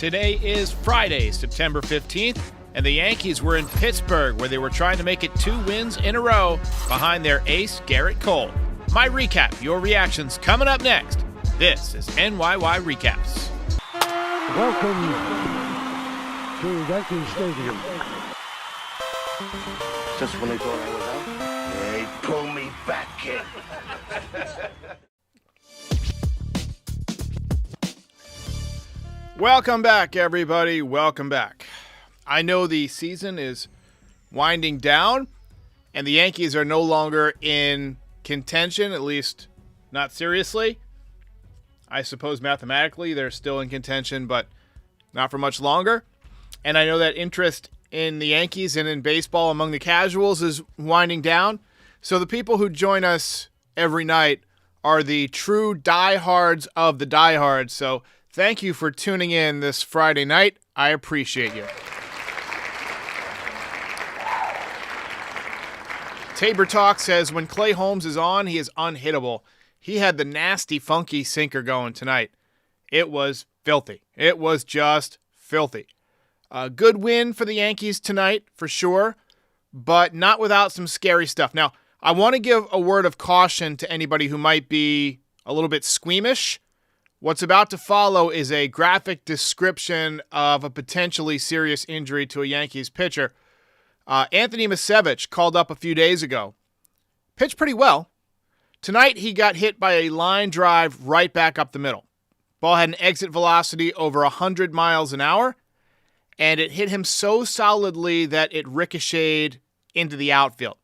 Today is Friday, September 15th, and the Yankees were in Pittsburgh where they were trying to make it 2 wins in a row behind their ace, Gerrit Cole. My recap, your reactions coming up next. This is NYY Recaps. Welcome to Yankee Stadium. Just when they thought I was out, they pull me back in. Welcome back, everybody. Welcome back. I know the season is winding down, and the Yankees are no longer in contention, at least not seriously. I suppose mathematically they're still in contention, but not for much longer. And I know that interest in the Yankees and in baseball among the casuals is winding down. So the people who join us every night are the true diehards of the diehards. So thank you for tuning in this Friday night. I appreciate you. Tabor Talk says, when Clay Holmes is on, he is unhittable. He had the nasty, funky sinker going tonight. It was filthy. It was just filthy. A good win for the Yankees tonight, for sure, but not without some scary stuff. Now, I want to give a word of caution to anybody who might be a little bit squeamish. What's about to follow is a graphic description of a potentially serious injury to a Yankees pitcher. Anthony Misevich called up a few days ago. Pitched pretty well. Tonight, he got hit by a line drive right back up the middle. Ball had an exit velocity over 100 miles an hour, and it hit him so solidly that it ricocheted into the outfield.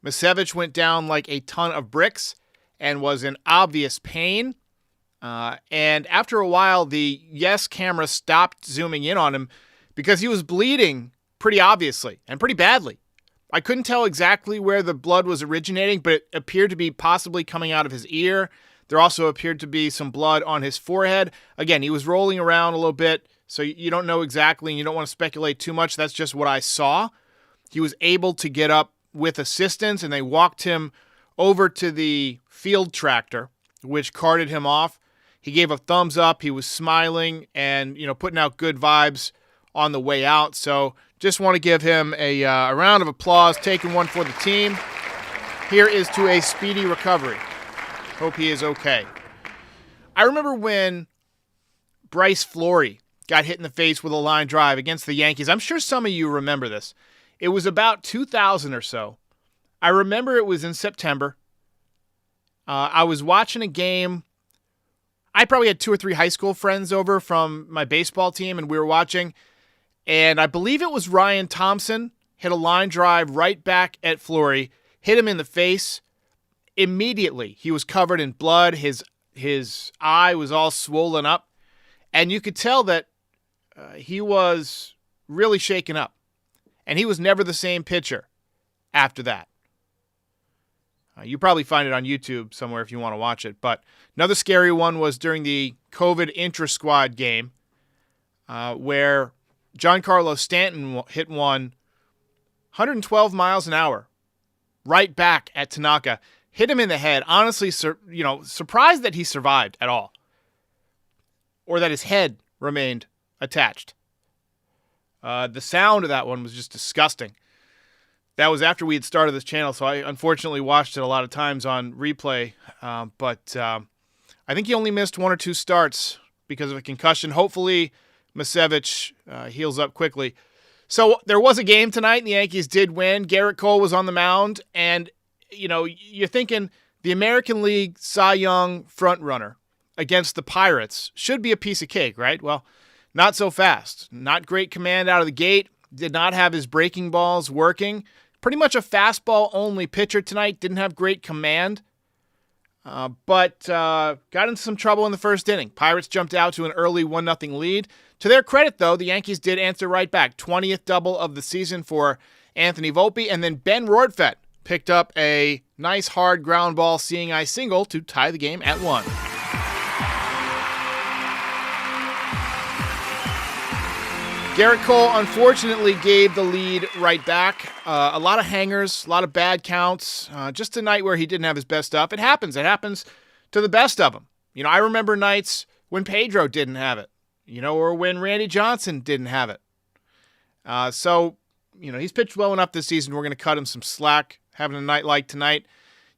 Misevich went down like a ton of bricks and was in obvious pain. And after a while, the YES camera stopped zooming in on him because he was bleeding pretty obviously and pretty badly. I couldn't tell exactly where the blood was originating, but it appeared to be possibly coming out of his ear. There also appeared to be some blood on his forehead. Again, he was rolling around a little bit, so you don't know exactly, and you don't want to speculate too much. That's just what I saw. He was able to get up with assistance, and they walked him over to the field tractor, which carted him off. He gave a thumbs up. He was smiling and, putting out good vibes on the way out. So just want to give him a round of applause, taking one for the team. Here is to a speedy recovery. Hope he is okay. I remember when Bryce Flory got hit in the face with a line drive against the Yankees. I'm sure some of you remember this. It was about 2000 or so. I remember it was in September. I was watching a game. I probably had 2 or 3 high school friends over from my baseball team, and we were watching. And I believe it was Ryan Thompson hit a line drive right back at Flory, hit him in the face. Immediately, he was covered in blood. His eye was all swollen up. And you could tell that he was really shaken up. And he was never the same pitcher after that. You probably find it on YouTube somewhere if you want to watch it. But another scary one was during the COVID intra-squad game where Giancarlo Stanton hit one 112 miles an hour right back at Tanaka. Hit him in the head. Honestly, surprised that he survived at all. Or that his head remained attached. The sound of that one was just disgusting. That was after we had started this channel, so I unfortunately watched it a lot of times on replay. But I think he only missed 1 or 2 starts because of a concussion. Hopefully, Misevich heals up quickly. So there was a game tonight, and the Yankees did win. Gerrit Cole was on the mound, and you're thinking the American League Cy Young frontrunner against the Pirates should be a piece of cake, right? Well, not so fast. Not great command out of the gate. Did not have his breaking balls working. Pretty much a fastball-only pitcher tonight. Didn't have great command. But got into some trouble in the first inning. Pirates jumped out to an early 1-0 lead. To their credit, though, the Yankees did answer right back. 20th double of the season for Anthony Volpe. And then Ben Rortvedt picked up a nice hard ground ball seeing eye single to tie the game at 1. Gerrit Cole unfortunately gave the lead right back. A lot of hangers, a lot of bad counts. Just a night where he didn't have his best stuff. It happens. It happens to the best of them. I remember nights when Pedro didn't have it. or when Randy Johnson didn't have it. So, he's pitched well enough this season. We're going to cut him some slack having a night like tonight.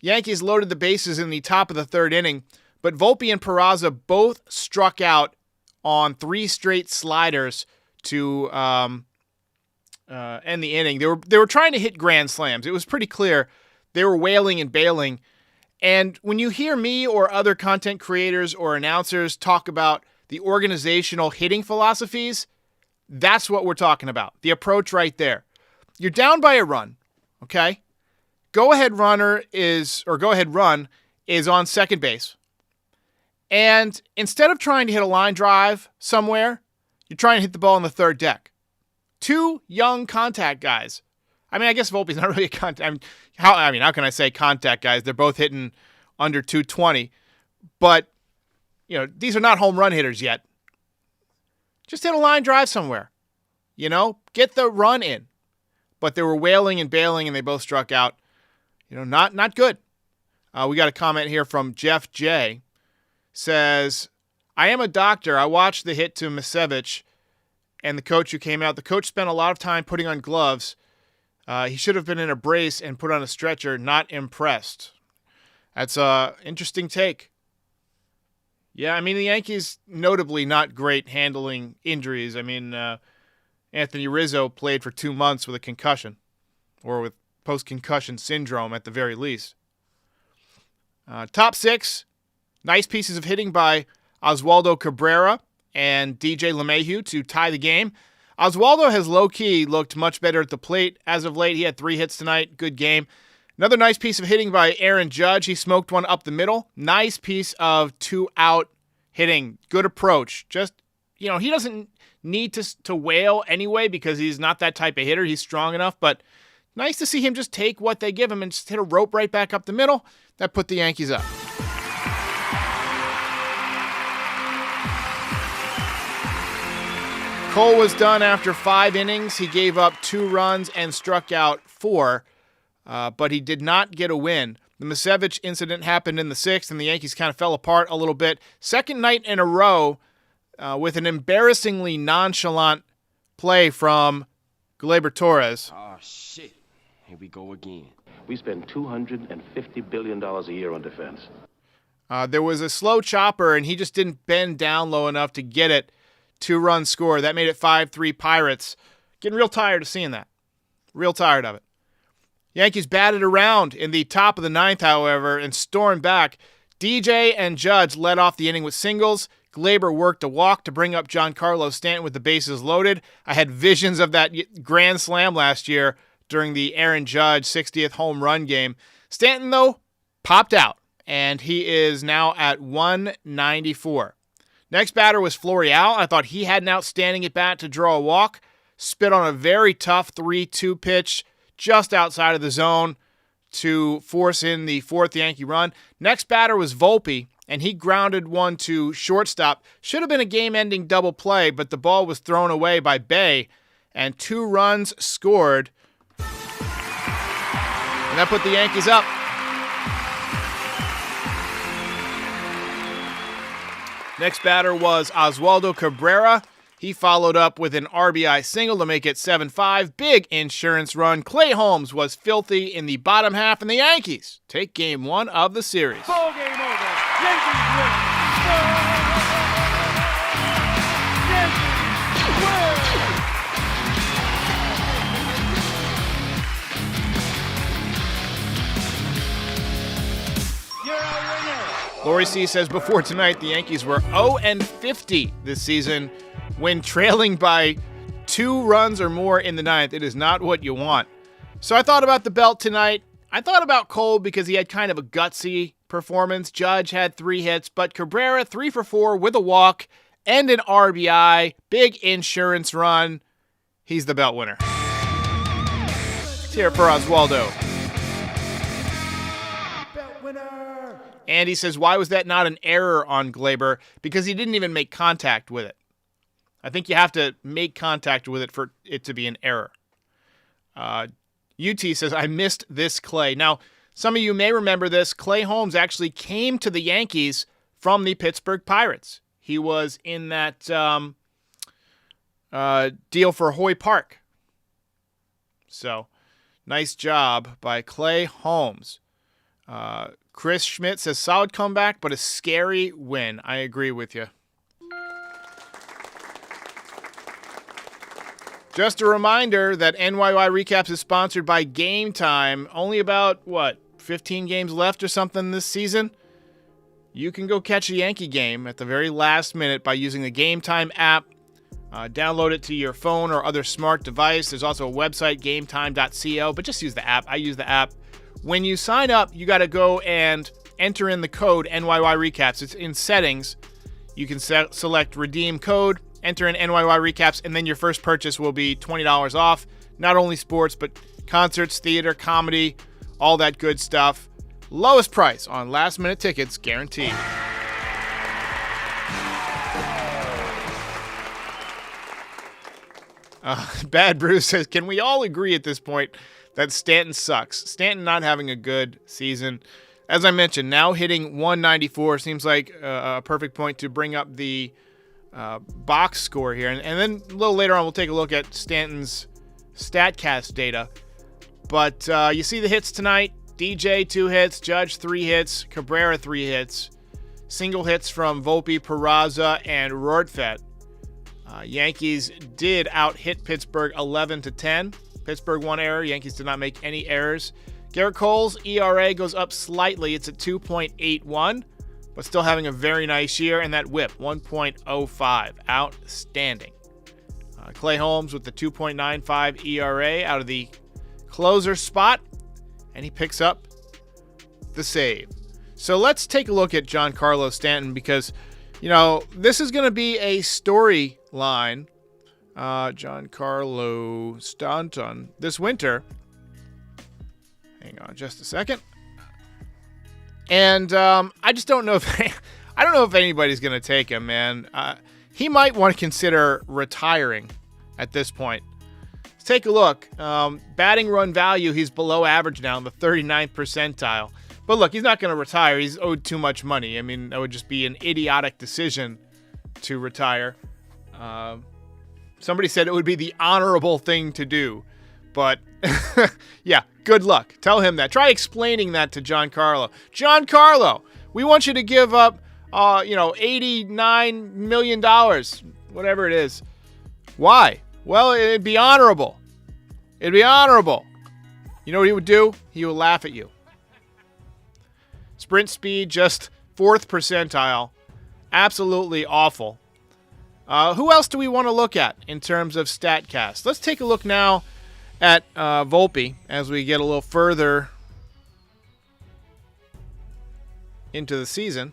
Yankees loaded the bases in the top of the third inning, but Volpe and Peraza both struck out on 3 straight sliders to end the inning. They were trying to hit grand slams. It was pretty clear they were wailing and bailing. And when you hear me or other content creators or announcers talk about the organizational hitting philosophies, that's what we're talking about. The approach right there. You're down by a run, okay? Go-ahead run is on second base. And instead of trying to hit a line drive somewhere, you're trying to hit the ball on the third deck. 2 young contact guys. I mean, I guess Volpe's not really a contact. How can I say contact guys? They're both hitting under 220. But, these are not home run hitters yet. Just hit a line drive somewhere. Get the run in. But they were wailing and bailing, and they both struck out. Not good. We got a comment here from Jeff J. Says, I am a doctor. I watched the hit to Misevich and the coach who came out. The coach spent a lot of time putting on gloves. He should have been in a brace and put on a stretcher. Not impressed. That's an interesting take. Yeah, the Yankees notably not great handling injuries. Anthony Rizzo played for 2 months with a concussion, or with post-concussion syndrome at the very least. Top 6, nice pieces of hitting by Oswaldo Cabrera and DJ LeMahieu to tie the game. Oswaldo has low-key looked much better at the plate as of late. He had 3 hits tonight. Good game. Another nice piece of hitting by Aaron Judge. He smoked one up the middle. Nice piece of 2-out hitting. Good approach. Just, he doesn't need to wail anyway because he's not that type of hitter. He's strong enough, but nice to see him just take what they give him and just hit a rope right back up the middle. That put the Yankees up. Cole was done after 5 innings. He gave up 2 runs and struck out 4, but he did not get a win. The Misevich incident happened in the 6th, and the Yankees kind of fell apart a little bit. Second night in a row with an embarrassingly nonchalant play from Gleyber Torres. Oh, shit. Here we go again. We spend $250 billion a year on defense. There was a slow chopper, and he just didn't bend down low enough to get it. 2-run score. That made it 5-3 Pirates. Getting real tired of seeing that. Real tired of it. Yankees batted around in the top of the 9th, however, and stormed back. DJ and Judge led off the inning with singles. Gleyber worked a walk to bring up Giancarlo Stanton with the bases loaded. I had visions of that grand slam last year during the Aaron Judge 60th home run game. Stanton, though, popped out, and he is now at 194. Next batter was Florial. I thought he had an outstanding at-bat to draw a walk. Spit on a very tough 3-2 pitch just outside of the zone to force in the 4th Yankee run. Next batter was Volpe, and he grounded one to shortstop. Should have been a game-ending double play, but the ball was thrown away by Bay, and 2 runs scored. And that put the Yankees up. Next batter was Oswaldo Cabrera. He followed up with an RBI single to make it 7-5. Big insurance run. Clay Holmes was filthy in the bottom half, and the Yankees take game 1 of the series. Ball game over. Yankees win. Yankees win. You're a winner. Lori C. says before tonight, the Yankees were 0-50 this season when trailing by 2 runs or more in the 9th. It is not what you want. So I thought about the belt tonight. I thought about Cole because he had kind of a gutsy performance. Judge had 3 hits, but Cabrera 3 for 4 with a walk and an RBI. Big insurance run. He's the belt winner. Let's hear it for Oswaldo. Belt winner. Andy says, why was that not an error on Gleyber? Because he didn't even make contact with it. I think you have to make contact with it for it to be an error. UT says, I missed this Clay. Now, some of you may remember this. Clay Holmes actually came to the Yankees from the Pittsburgh Pirates. He was in that deal for Hoy Park. So, nice job by Clay Holmes. Chris Schmidt says, solid comeback, but a scary win. I agree with you. Just a reminder that NYY Recaps is sponsored by Game Time. Only about, 15 games left or something this season? You can go catch a Yankee game at the very last minute by using the Game Time app. Download it to your phone or other smart device. There's also a website, gametime.co, but just use the app. I use the app. When you sign up, you got to go and enter in the code NYY Recaps. It's in settings. You can select redeem code, enter in NYY Recaps, and then your first purchase will be $20 off. Not only sports, but concerts, theater, comedy, all that good stuff. Lowest price on last-minute tickets guaranteed. Bad Bruce says, can we all agree at this point that Stanton sucks? Stanton not having a good season. As I mentioned, now hitting 194 seems like a perfect point to bring up the box score here. And then a little later on, we'll take a look at Stanton's StatCast data. But you see the hits tonight. DJ, 2 hits. Judge, 3 hits. Cabrera, 3 hits. Single hits from Volpe, Peraza, and Rortvedt. Yankees did out-hit Pittsburgh 11-10. Pittsburgh 1 error. Yankees did not make any errors. Garrett Cole's ERA goes up slightly. It's at 2.81, but still having a very nice year. And that whip, 1.05. Outstanding. Clay Holmes with the 2.95 ERA out of the closer spot, and he picks up the save. So let's take a look at Giancarlo Stanton because, this is going to be a storyline. Giancarlo Stanton this winter. Hang on just a second. And I just don't know if anybody's going to take him, man. He might want to consider retiring at this point. Let's take a look. Batting run value, he's below average now in the 39th percentile. But look, he's not going to retire. He's owed too much money. I mean, that would just be an idiotic decision to retire. Somebody said it would be the honorable thing to do. But, yeah, good luck. Tell him that. Try explaining that to Giancarlo. Giancarlo, we want you to give up, $89 million, whatever it is. Why? Well, it'd be honorable. It'd be honorable. You know what he would do? He would laugh at you. Sprint speed, just 4th percentile. Absolutely awful. Who else do we want to look at in terms of StatCast? Let's take a look now at Volpe as we get a little further into the season.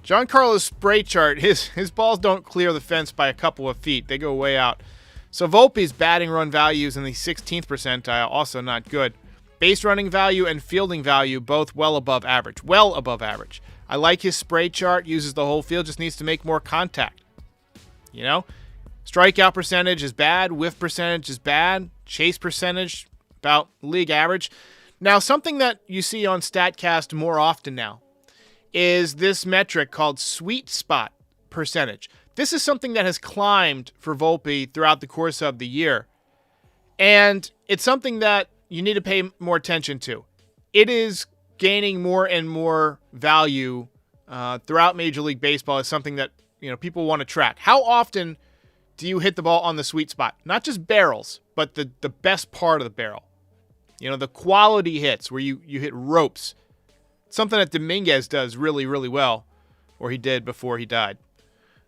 Giancarlo's spray chart, his balls don't clear the fence by a couple of feet. They go way out. So Volpe's batting run value is in the 16th percentile, also not good. Base running value and fielding value, both well above average. Well above average. I like his spray chart, uses the whole field, just needs to make more contact. Strikeout percentage is bad, whiff percentage is bad, chase percentage about league average. Now, something that you see on StatCast more often now is this metric called sweet spot percentage. This is something that has climbed for Volpe throughout the course of the year. And it's something that you need to pay more attention to. It is gaining more and more value throughout Major League Baseball as something that people want to track. How often do you hit the ball on the sweet spot? Not just barrels, but the best part of the barrel. The quality hits where you hit ropes. Something that Dominguez does really, really well, or he did before he died.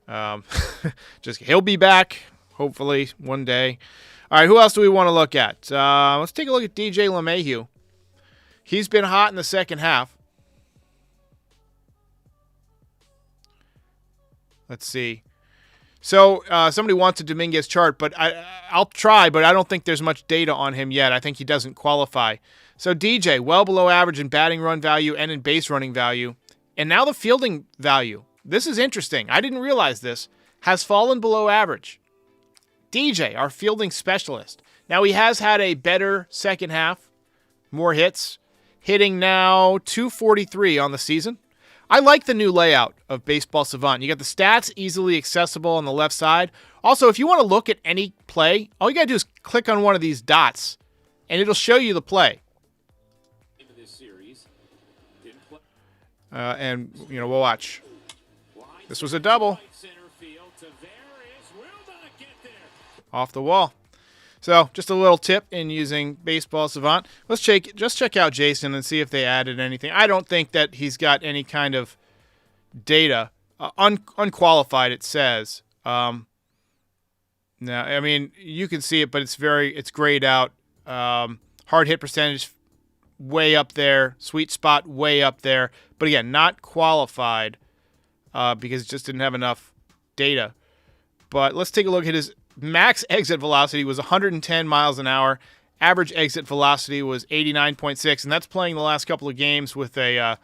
He'll be back, hopefully, one day. All right, who else do we want to look at? Let's take a look at DJ LeMahieu. He's been hot in the second half. Let's see. So somebody wants a Dominguez chart, but I'll try, but I don't think there's much data on him yet. I think he doesn't qualify. So DJ, well below average in batting run value and in base running value. And now the fielding value. This is interesting. I didn't realize this. Has fallen below average. DJ, our fielding specialist. Now he has had a better second half. More hits. Hitting now 243 on the season. I like the new layout of Baseball Savant. You got the stats easily accessible on the left side. Also, if you want to look at any play, all you got to do is click on one of these dots, and it'll show you the play. And, we'll watch. This was a double. Off the wall. So, just a little tip in using Baseball Savant. Let's check out Jason and see if they added anything. I don't think that he's got any kind of data. Unqualified, it says. No, I mean, you can see it, but it's grayed out. Hard hit percentage way up there. Sweet spot way up there. But again, not qualified because it just didn't have enough data. But let's take a look at his max exit velocity was 110 miles an hour. Average exit velocity was 89.6, and that's playing the last couple of games with a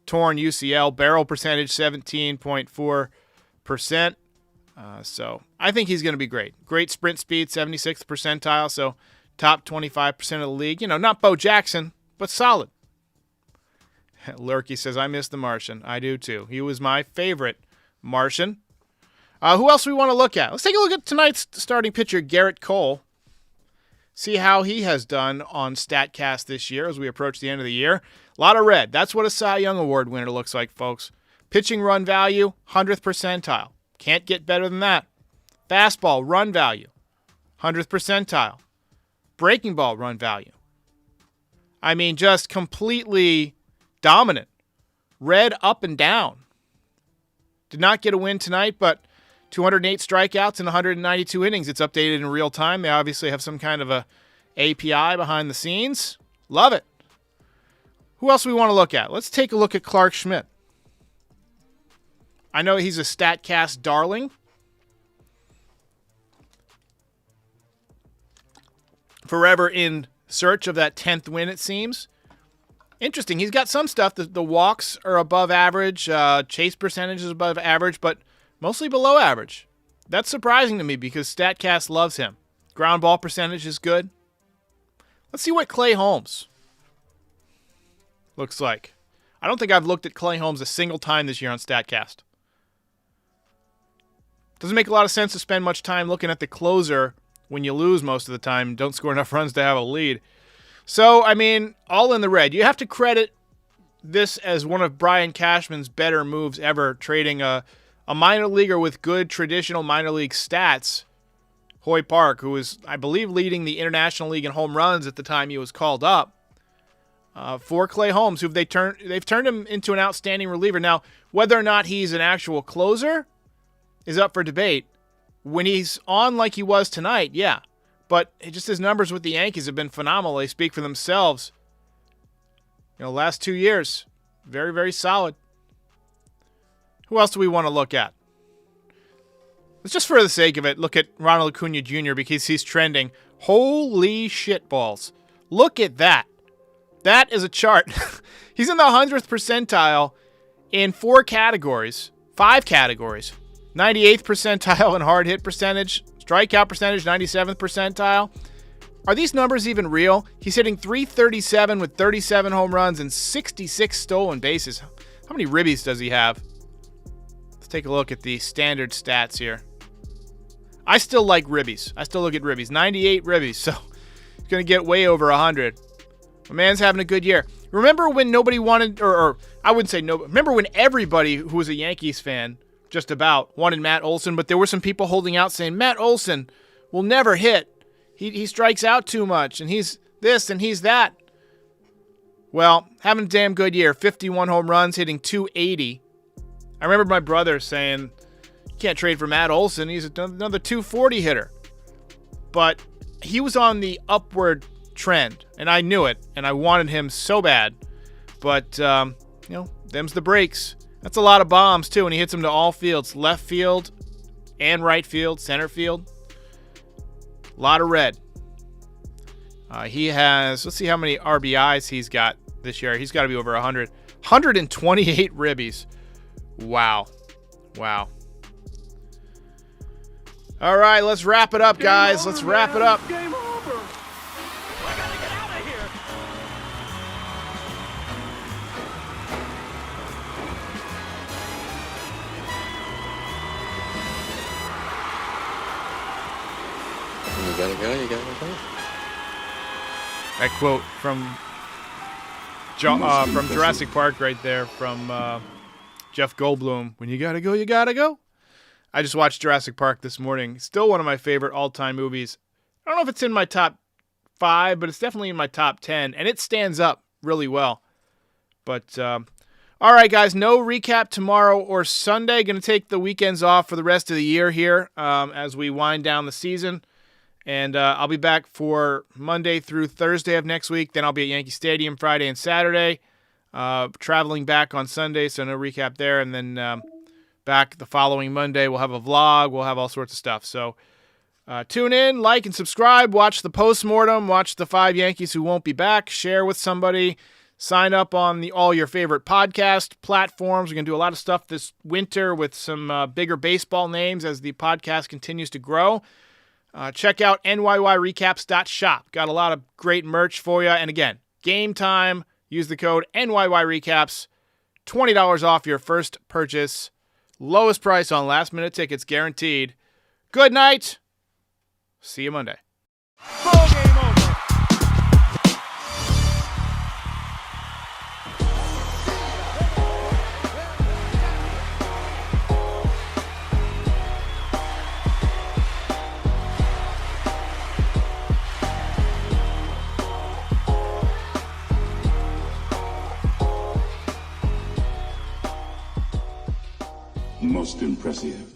torn UCL. Barrel percentage 17.4%. So I think he's going to be great. Great sprint speed, 76th percentile, so top 25% of the league. Not Bo Jackson, but solid. Lurky says, I miss the Martian. I do too. He was my favorite Martian. Who else we want to look at? Let's take a look at tonight's starting pitcher, Garrett Cole. See how he has done on StatCast this year as we approach the end of the year. A lot of red. That's what a Cy Young Award winner looks like, folks. Pitching run value, 100th percentile. Can't get better than that. Fastball run value, 100th percentile. Breaking ball run value. I mean, just completely dominant. Red up and down. Did not get a win tonight, but 208 strikeouts in 192 innings. It's updated in real time. They obviously have some kind of a API behind the scenes. Love it. Who else we want to look at? Let's take a look at Clark Schmidt. I know he's a StatCast darling. Forever in search of that 10th win, it seems. Interesting. He's got some stuff. The walks are above average. Chase percentage is above average, but mostly below average. That's surprising to me because StatCast loves him. Ground ball percentage is good. Let's see what Clay Holmes looks like. I don't think I've looked at Clay Holmes a single time this year on StatCast. Doesn't make a lot of sense to spend much time looking at the closer when you lose most of the time and don't score enough runs to have a lead. So, I mean, all in the red. You have to credit this as one of Brian Cashman's better moves ever, trading a minor leaguer with good traditional minor league stats, Hoy Park, who was, I believe, leading the International League in home runs at the time he was called up, for Clay Holmes, who they've turned him into an outstanding reliever. Now, whether or not he's an actual closer is up for debate. When he's on like he was tonight, yeah. But just his numbers with the Yankees have been phenomenal. They speak for themselves. Last 2 years, very, very solid. Who else do we want to look at? Let's just for the sake of it, look at Ronald Acuna Jr. because he's trending. Holy shit balls. Look at that. That is a chart. He's in the 100th percentile in 5 categories. 98th percentile in hard hit percentage. Strikeout percentage, 97th percentile. Are these numbers even real? He's hitting .337 with 37 home runs and 66 stolen bases. How many ribbies does he have? Let's take a look at the standard stats here. I still like ribbies. I still look at ribbies. 98 ribbies, so he's going to get way over 100. My man's having a good year. Remember when nobody wanted, or I wouldn't say no, remember when everybody who was a Yankees fan just about wanted Matt Olson, but there were some people holding out saying, Matt Olson will never hit. He strikes out too much, and he's this and he's that. Well, having a damn good year. 51 home runs, hitting .280. I remember my brother saying, you can't trade for Matt Olson. He's another .240 hitter. But he was on the upward trend, and I knew it, and I wanted him so bad. But, them's the breaks. That's a lot of bombs, too, and he hits them to all fields. Left field and right field, center field. A lot of red. He has, let's see how many RBIs he's got this year. He's got to be over 100. 128 ribbies. Wow. All right, let's wrap it up, guys. Let's wrap it up. Game over. I gotta get out of here. gotta go, you gotta go. That quote from Jurassic Park right there from Jeff Goldblum. When you gotta go, you gotta go. I just watched Jurassic Park this morning. Still one of my favorite all-time movies. I don't know if it's in my top 5, but it's definitely in my top 10, and it stands up really well. But, all right, guys, no recap tomorrow or Sunday. Going to take the weekends off for the rest of the year here as we wind down the season. And I'll be back for Monday through Thursday of next week. Then I'll be at Yankee Stadium Friday and Saturday. Traveling back on Sunday, so no recap there. And then back the following Monday, we'll have a vlog. We'll have all sorts of stuff. So tune in, like, and subscribe. Watch the postmortem. Watch the 5 Yankees who won't be back. Share with somebody. Sign up on all your favorite podcast platforms. We're going to do a lot of stuff this winter with some bigger baseball names as the podcast continues to grow. Check out NYYRecaps.shop. Got a lot of great merch for you. And again, game time. Use the code NYYRecaps. $20 off your first purchase. Lowest price on last-minute tickets guaranteed. Good night. See you Monday. Ball game over. Most impressive.